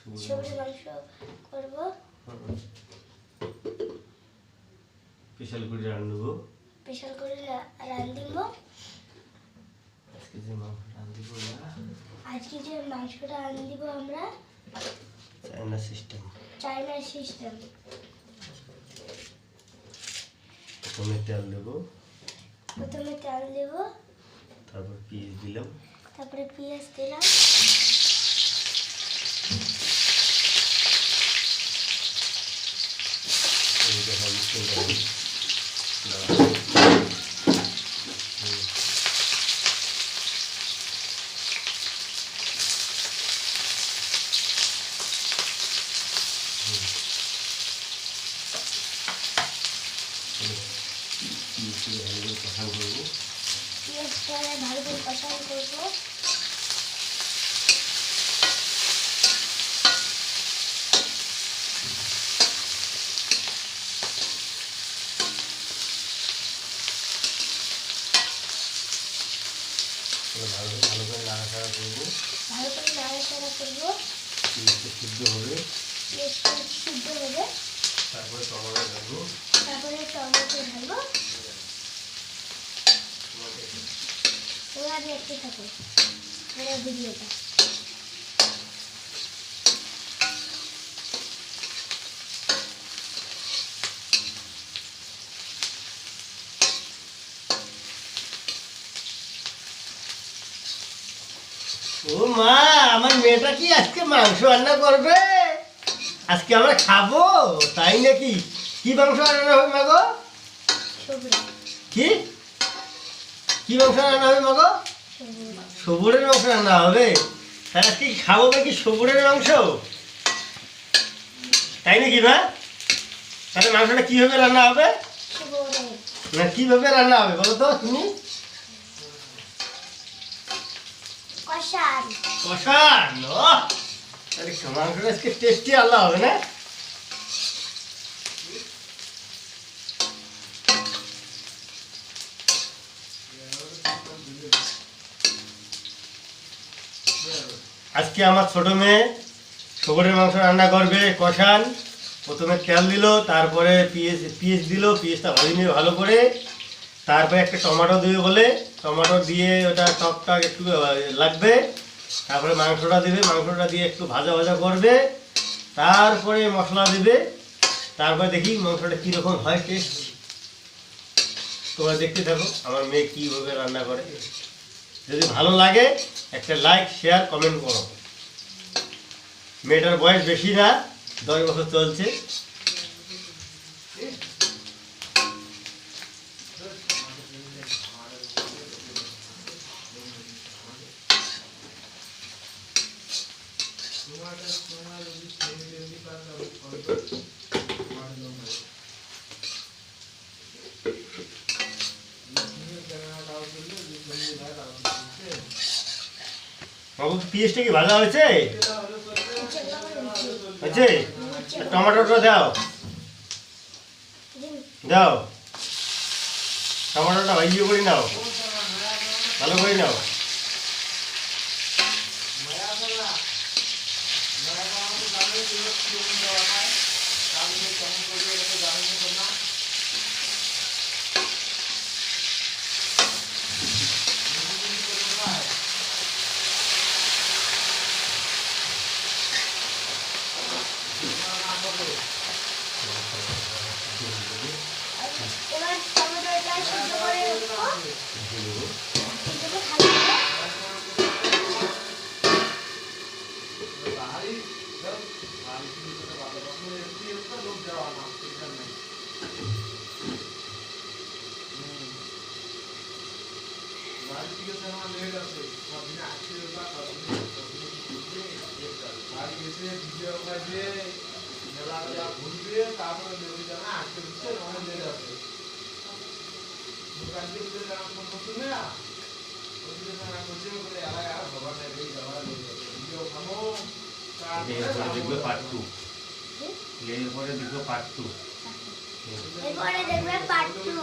সবুজ মাংস করব। স্পেশাল করে রান্নব। স্পেশাল করে রান্ধিব। আজকে যে মাংসটা রান্ধিব আমরা চাইনা সিস্টেম। প্রথমে তেল দেব। তারপর পেঁয়াজ দিলাম। ভালো করে কষানো করব। ভালো করে নাড়াচাড়া করবো। পেঁয়াজটা সিদ্ধ হবে। তারপরে টমেটো ঢালবো। ওরা দেখতে থাকো পুরো ভিডিওটা। ও মা, আমার মেয়েটা কি আজকে মাংস রান্না করবে? আজকে আমরা খাবো, তাই নাকি? কি মাংস রান্না হবে মা গো? কি কি মাংস রান্না হবে মা গো? সবুরের মাংস রান্না হবে। তাহলে আজকে খাবো নাকি সবুরের মাংস? তাই নাকি মা? তাহলে মাংসটা কিভাবে রান্না হবে? না কিভাবে রান্না হবে বলো তো তুমি? কষান। তাহলে মাংসটা আজকে টেস্টি আল্লাহ হবে না? আজকে আমার ছোট মেয়ে সবুরের মাংস রান্না করবে। কষান প্রথমে তেল দিল, তারপরে পেঁয়াজ দিল, পেঁয়াজটা ভেজে নিয়ে ভালো করে, তারপরে একটা টমেটো দিবে বলে টমেটো দিয়ে ওটা টকটা একটু লাগবে, তারপরে মাংসটা দেবে, মাংসটা দিয়ে একটু ভাজা ভাজা করবে, তারপরে মশলা দেবে, তারপরে দেখি মাংসটা কীরকম হয় টেস্ট। তোমরা দেখতে থাকো আমার মেয়ে কীভাবে রান্না করে। যদি ভালো লাগে একটা লাইক শেয়ার কমেন্ট করো। মেয়েটার বয়স বেশি না, 10 বছর চলছে। বাবু পেঁয়াজটা কি ভাজা হয়েছে? হয়েছে? টমেটোটা দাও দাও, টমেটোটা ভাজিয়ে করে নাও, ভালো করে নাও। এবার টমেটোটা সিদ্ধ করে রাখো। দেখবে পার্ট 2। এরপরে দেখবে পার্ট 2। এরপরে দেখবে পার্ট 2।